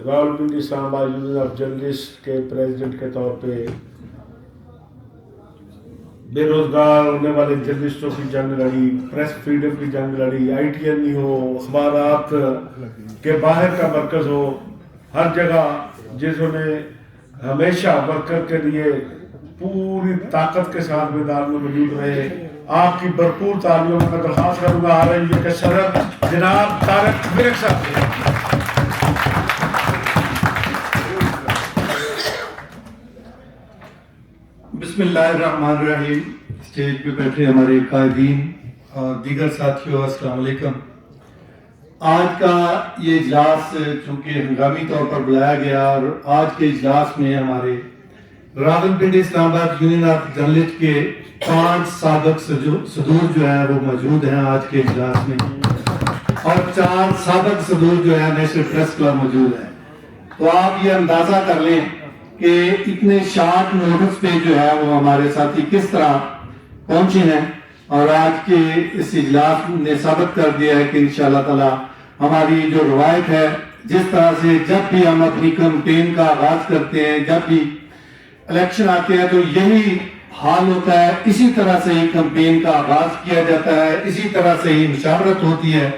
راولپنڈی اسلام آباد union of journalist کے president کے طور پہ بے روزگار ہونے والے جرنلسٹوں کی جنگ لڑی، پریس فریڈم کی جنگ لڑی، آئی ٹی این ہو، اخبارات کے باہر کا مرکز ہو، ہر جگہ جنہوں نے ہمیشہ ورکر کے لیے پوری طاقت کے ساتھ میدان میں موجود رہے، آپ کی بھرپور تعلیموں میں درخواست کروں گا آ رہی ہے کہ صدر جناب طارق مرک صاحب سے بسم اللہ الرحمن الرحیم۔ اسٹیج پہ بیٹھے ہمارے قائدین اور دیگر ساتھیوں، السلام علیکم۔ آج کا یہ اجلاس چونکہ ہنگامی طور پر بلایا گیا اور آج کے اجلاس میں ہمارے راولپنڈی اسلام آباد یونین آف جرنلسٹ کے 5 سابق صدور جو ہیں وہ موجود ہیں آج کے اجلاس میں، اور 4 سابق صدور جو ہیں نیشنل پریس کلب موجود ہیں۔ تو آپ یہ اندازہ کر لیں کہ اتنے شارٹ نوٹس پہ جو ہے وہ ہمارے ساتھی کس طرح پہنچے ہیں، اور آج کے اس اجلاس نے ثابت کر دیا ہے کہ انشاءاللہ تعالی ہماری جو روایت ہے، جس طرح سے جب بھی ہم اپنی کیمپین کا آغاز کرتے ہیں، جب بھی الیکشن آتے ہیں تو یہی حال ہوتا ہے، اسی طرح سے ہی کیمپین کا آغاز کیا جاتا ہے، اسی طرح سے ہی مشاورت ہوتی ہے،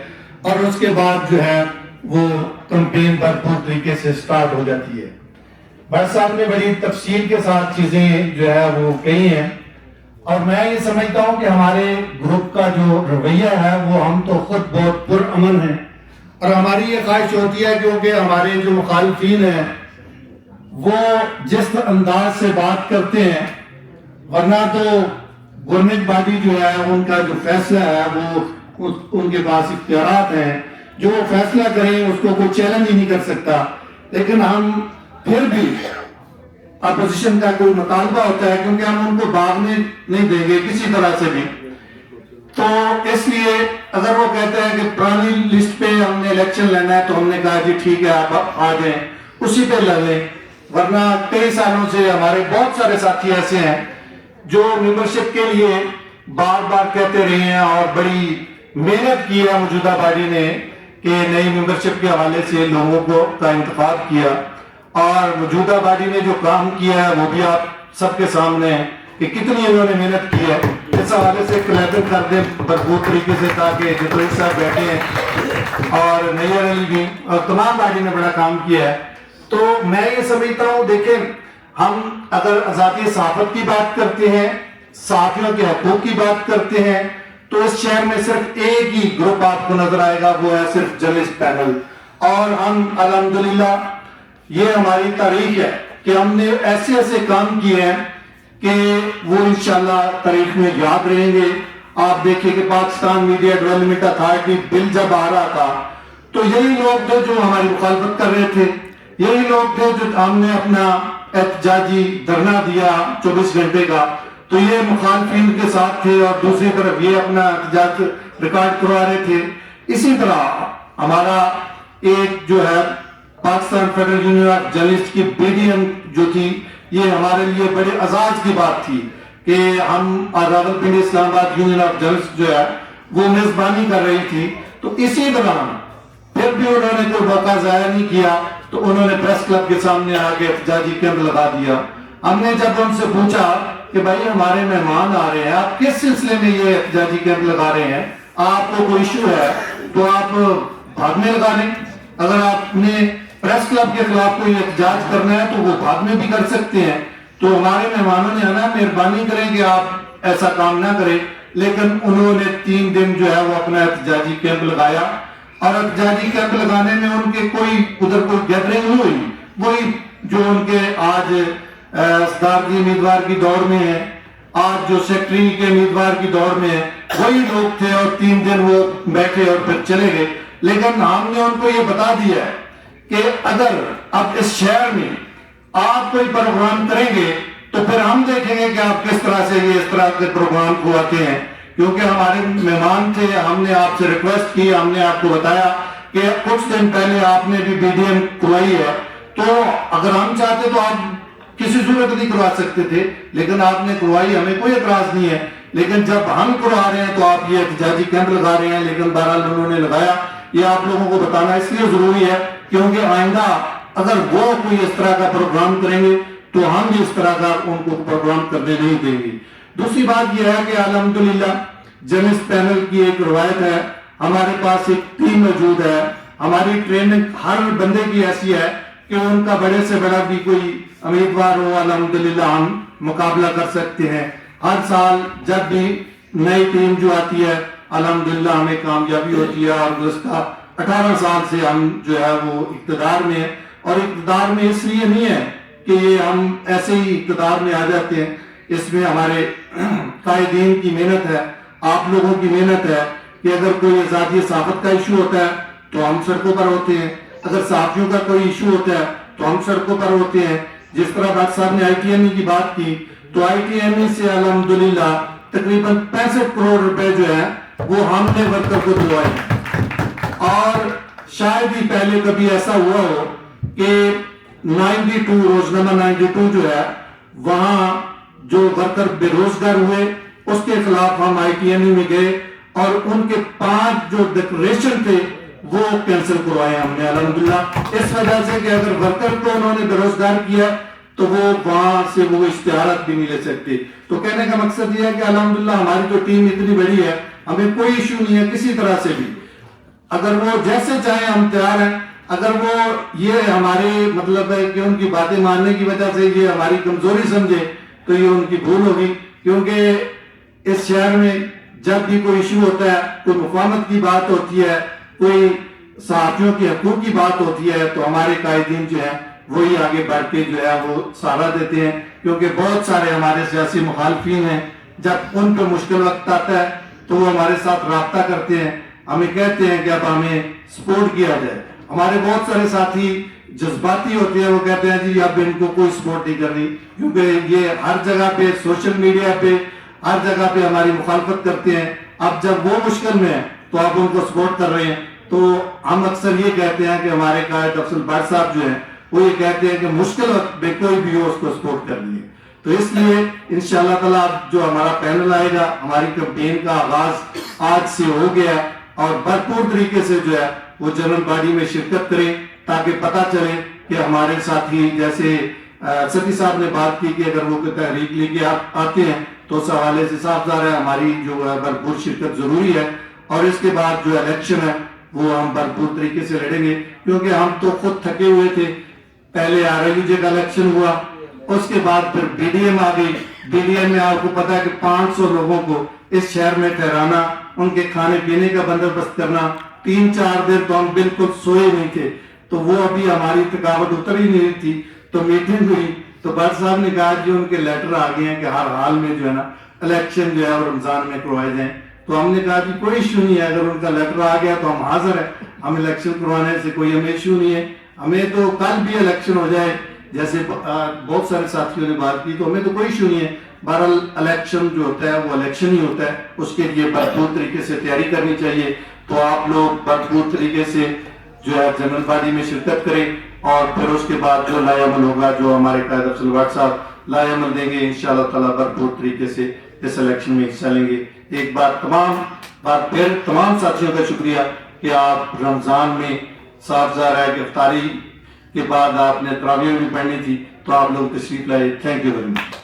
اور اس کے بعد جو ہے وہ کیمپین بھرپور طریقے سے سٹارٹ ہو جاتی ہے۔ بھٹ صاحب نے بڑی تفصیل کے ساتھ چیزیں جو ہے وہ کہی ہیں، اور میں یہ سمجھتا ہوں کہ ہمارے گروپ کا جو رویہ ہے وہ ہم تو خود بہت پرامن ہیں، اور ہماری یہ خواہش ہوتی ہے کیونکہ ہمارے جو مخالفین ہیں وہ جس انداز سے بات کرتے ہیں، ورنہ تو گورنمنٹ باڈی جو ہے ان کا جو فیصلہ ہے وہ ان کے پاس اختیارات ہیں، جو وہ فیصلہ کریں اس کو کوئی چیلنج ہی نہیں کر سکتا، لیکن ہم پھر بھی اپوزیشن کا کوئی مطالبہ ہوتا ہے کیونکہ ہم ان کو بھاگنے نہیں دیں گے کسی طرح سے بھی۔ تو اس لیے اگر وہ کہتے ہیں کہ پرانی لسٹ پہ ہم نے الیکشن لینا ہے تو ہم نے کہا جی ٹھیک ہے آپ آ جائیں، اسی پہ لڑ لیں، ورنہ کئی سالوں سے ہمارے بہت سارے ساتھی ایسے ہیں جو ممبرشپ کے لیے بار بار کہتے رہے ہیں اور بڑی محنت کی ہے موجودہ باڈی نے کہ نئی ممبرشپ کے حوالے سے لوگوں کو کا انتخاب کیا، اور موجودہ باڈی نے جو کام کیا ہے وہ بھی آپ سب کے سامنے ہے کہ کتنی انہوں نے محنت کی ہے۔ اس حوالے سے کلیپنگ کر دیں بھرپور طریقے سے تاکہ جتوئی صاحب بیٹھے ہیں اور نیئر علی بھی اور تمام باڈی نے بڑا کام کیا ہے۔ تو میں یہ سمجھتا ہوں دیکھیں ہم اگر آزادی صحافت کی بات کرتے ہیں، صحافیوں کے حقوق کی بات کرتے ہیں، تو اس شہر میں صرف ایک ہی گروپ آپ کو نظر آئے گا، وہ ہے صرف جرنلسٹ پینل، اور ہم الحمدللہ یہ ہماری تاریخ ہے کہ ہم نے ایسے ایسے کام کیے ہیں کہ وہ انشاءاللہ تاریخ میں یاد رہیں گے۔ آپ دیکھیں کہ پاکستان میڈیا ڈیولپمنٹ اتھارٹی بل جب آ رہا تھا تو یہی لوگ تھے جو ہماری مخالفت کر رہے تھے، یہی لوگ تھے جو ہم نے اپنا احتجاجی دھرنا دیا 24 گھنٹے کا، تو یہ مخالفین کے ساتھ تھے اور دوسری طرف یہ اپنا احتجاج ریکارڈ کروا رہے تھے۔ اسی طرح ہمارا ایک جو ہے Pakistan federal union of journalist کی BDM جو تھی، یہ ہمارے لیے بڑے اعزاز کی بات تھی کہ ہم راولپنڈی اسلام آباد یونین آف جرنلسٹ جو ہے وہ میزبانی کر رہی تھی، تو اسی دوران پھر بھی انہوں نے کوئی موقع ضائع نہیں کیا، تو انہوں نے پریس کلب کے سامنے آ کے احتجاجی کیمپ لگا دیا۔ ہم نے جب ان سے پوچھا کہ بھائی ہمارے مہمان آ رہے ہیں، آپ کس سلسلے میں یہ احتجاجی کیمپ لگا رہے ہیں، آپ کو کوئی ایشو ہے تو آپ بعد میں لگا لیں، اگر آپ نے پریس کلب کے خلاف کوئی احتجاج کرنا ہے تو وہ بعد میں بھی کر سکتے ہیں، تو ہمارے مہمانوں نے آنا، مہربانی کریں کہ آپ ایسا کام نہ کریں، لیکن انہوں نے 3 دن جو ہے وہ اپنا احتجاجی کیمپ لگایا، اور احتجاجی کیمپ لگانے میں ان کے کوئی ادھر کوئی گیدرنگ ہوئی، وہی جو ان کے آج صدارتی امیدوار کی دوڑ میں ہے، آج جو سیکٹری کے امیدوار کی دوڑ میں ہے، وہی لوگ تھے، اور 3 دن وہ بیٹھے اور پھر چلے گئے۔ لیکن ہم نے ان کو یہ بتا دیا ہے کہ اگر اب اس شہر میں آپ کوئی پروگرام کریں گے تو پھر ہم دیکھیں گے کہ آپ کس طرح سے یہ اس طرح کے پروگرام کو آتے ہیں، کیونکہ ہمارے مہمان تھے، ہم نے آپ سے ریکویسٹ کی، ہم نے آپ کو بتایا کہ کچھ دن پہلے آپ نے بھی BDM کروائی ہے، تو اگر ہم چاہتے تو آپ کسی صورت نہیں کروا سکتے تھے، لیکن آپ نے کروائی، ہمیں کوئی اعتراض نہیں ہے، لیکن جب ہم کروا رہے ہیں تو آپ یہ احتجاجی کیمپ لگا رہے ہیں، لیکن بہرحال انہوں نے لگایا۔ یہ آپ لوگوں کو بتانا اس لیے ضروری ہے کیونکہ آئندہ اگر وہ کوئی اس طرح کا پروگرام کریں گے تو ہم بھی اس طرح کا ان کو پروگرام کرنے نہیں دیں گے. دوسری بات یہ ہے کہ الحمدللہ جنس پینل کی ایک روایت ہے, ہمارے پاس ایک ٹیم موجود ہے, ہماری ٹریننگ ہر بندے کی ایسی ہے کہ ان کا بڑے سے بڑا بھی کوئی امیدوار ہو الحمدللہ ہم مقابلہ کر سکتے ہیں. ہر سال جب بھی نئی ٹیم جو آتی ہے الحمدللہ ہمیں کامیابی ہوتی ہے, اور گزشتہ 18 سال سے ہم جو ہے وہ اقتدار میں ہیں. اور اقتدار میں اس لیے نہیں ہے کہ یہ ہم ایسے ہی اقتدار میں آ جاتے ہیں, اس میں ہمارے قائدین کی محنت ہے, آپ لوگوں کی محنت ہے کہ اگر کوئی آزادی صحافت کا ایشو ہوتا ہے تو ہم سڑکوں پر ہوتے ہیں, اگر صحافیوں کا کوئی ایشو ہوتا ہے تو ہم سڑکوں پر ہوتے ہیں. جس طرح ڈاکٹر صاحب نے آئی ٹی ایم ای کی بات کی تو آئی ٹی ایم ای سے الحمدللہ تقریباً 65 کروڑ روپے جو ہے وہ ہم نے ورکر کو دلوائے. اور شاید ہی پہلے کبھی ایسا ہوا ہو کہ 92 روزنامہ 92 جو ہے وہاں جو ورکر بے روزگار ہوئے اس کے خلاف ہم آئی ٹی ایم ای میں گئے اور ان کے 5 جو ڈکلریشن تھے وہ کینسل کروائے ہم نے الحمدللہ, اس وجہ سے کہ اگر ورکر کو انہوں نے بے روزگار کیا تو وہ وہاں سے وہ اشتہارات بھی نہیں لے سکتے. تو کہنے کا مقصد یہ ہے کہ الحمدللہ ہماری جو ٹیم اتنی بڑی ہے, ہمیں کوئی ایشو نہیں ہے کسی طرح سے بھی, اگر وہ جیسے چاہیں ہم تیار ہیں. اگر وہ یہ ہمارے مطلب ہے کہ ان کی باتیں ماننے کی وجہ سے یہ ہماری کمزوری سمجھے تو یہ ان کی بھول ہوگی, کیونکہ اس شہر میں جب بھی کوئی ایشو ہوتا ہے, کوئی مفاہمت کی بات ہوتی ہے, کوئی صحافیوں کے حقوق کی بات ہوتی ہے تو ہمارے قائدین جو ہیں وہی آگے بڑھ کے جو ہے وہ سہارا دیتے ہیں. کیونکہ بہت سارے ہمارے سیاسی مخالفین ہیں, جب ان پہ مشکل وقت آتا ہے تو وہ ہمارے ساتھ رابطہ کرتے ہیں, ہمیں کہتے ہیں کہ اب ہمیں سپورٹ کیا جائے. ہمارے بہت سارے ساتھی جذباتی ہوتے ہیں, وہ کہتے ہیں جی اب ان کو کوئی سپورٹ نہیں کرنی, کیونکہ یہ ہر جگہ پہ سوشل میڈیا پہ ہر جگہ پہ ہماری مخالفت کرتے ہیں. اب جب وہ مشکل میں ہیں تو آپ ان کو سپورٹ کر رہے ہیں. تو ہم اکثر یہ کہتے ہیں کہ ہمارے قائد افضل بٹ صاحب جو ہیں وہ یہ کہتے ہیں کہ مشکل وقت میں کوئی بھی ہو اس کو سپورٹ کر لیے. تو اس لیے انشاءاللہ تعالیٰ جو ہمارا پینل آئے گا, ہماری کمپین کا آغاز آج سے ہو گیا اور بھرپور طریقے سے جو ہے وہ جنرل باڈی میں شرکت کریں تاکہ پتہ چلے کہ ہمارے ساتھی جیسے ستی صاحب نے بات کی کہ اگر وہ کوئی تحریک لے کے آتے ہیں تو اس حوالے سے صاف ظاہر ہے ہماری جو ہے بھرپور شرکت ضروری ہے. اور اس کے بعد جو الیکشن ہے وہ ہم بھرپور طریقے سے لڑیں گے, کیونکہ ہم تو خود تھکے ہوئے تھے. پہلے آر ایل جے کا الیکشن ہوا, اس کے بعد پھر بی ڈی ایم آ گئی. بی ڈی ایم میں آپ کو پتا ہے کہ 500 لوگوں کو اس شہر میں ٹھہرانا, ان کے کھانے پینے کا بندوبست کرنا, 3-4 دن تو ہم بالکل سوئے نہیں تھے. تو وہ ابھی ہماری تھکاوٹ اتر ہی نہیں تھی. تو میٹنگ ہوئی تو بٹ صاحب نے کہا کہ ان کے لیٹر آ گئے ہیں کہ ہر حال میں جو ہے نا الیکشن جو ہے وہ رمضان میں کروائے جائیں. تو ہم نے کہا کہ کوئی ایشو نہیں ہے, اگر ان کا لیٹر آ گیا تو ہم حاضر ہیں, ہم الیکشن کروانے سے کوئی ہمیں ایشو نہیں ہے. ہمیں تو کل بھی الیکشن ہو جائے جیسے بہت سارے ساتھیوں نے بات کی تو ہمیں تو کوئی ایشو نہیں ہے. بہرحال الیکشن جو ہوتا ہے وہ الیکشن ہی ہوتا ہے, اس کے لیے بھرپور طریقے سے تیاری کرنی چاہیے. تو آپ لوگ بھرپور طریقے سے جو ہے جنرل باڈی میں شرکت کریں اور پھر اس کے بعد جو لائے عمل ہوگا, جو ہمارے قائد افضل بٹ صاحب لائے عمل دیں گے, انشاءاللہ تعالیٰ بھرپور طریقے سے اس الیکشن میں حصہ لیں گے. ایک بار پھر تمام ساتھیوں کا شکریہ کہ آپ رمضان میں صاف ظاہر ہے کہ افطاری کے بعد آپ نے تراویح بھی پڑھنی تھی تو آپ لوگ تشریف لائے. Thank you very much.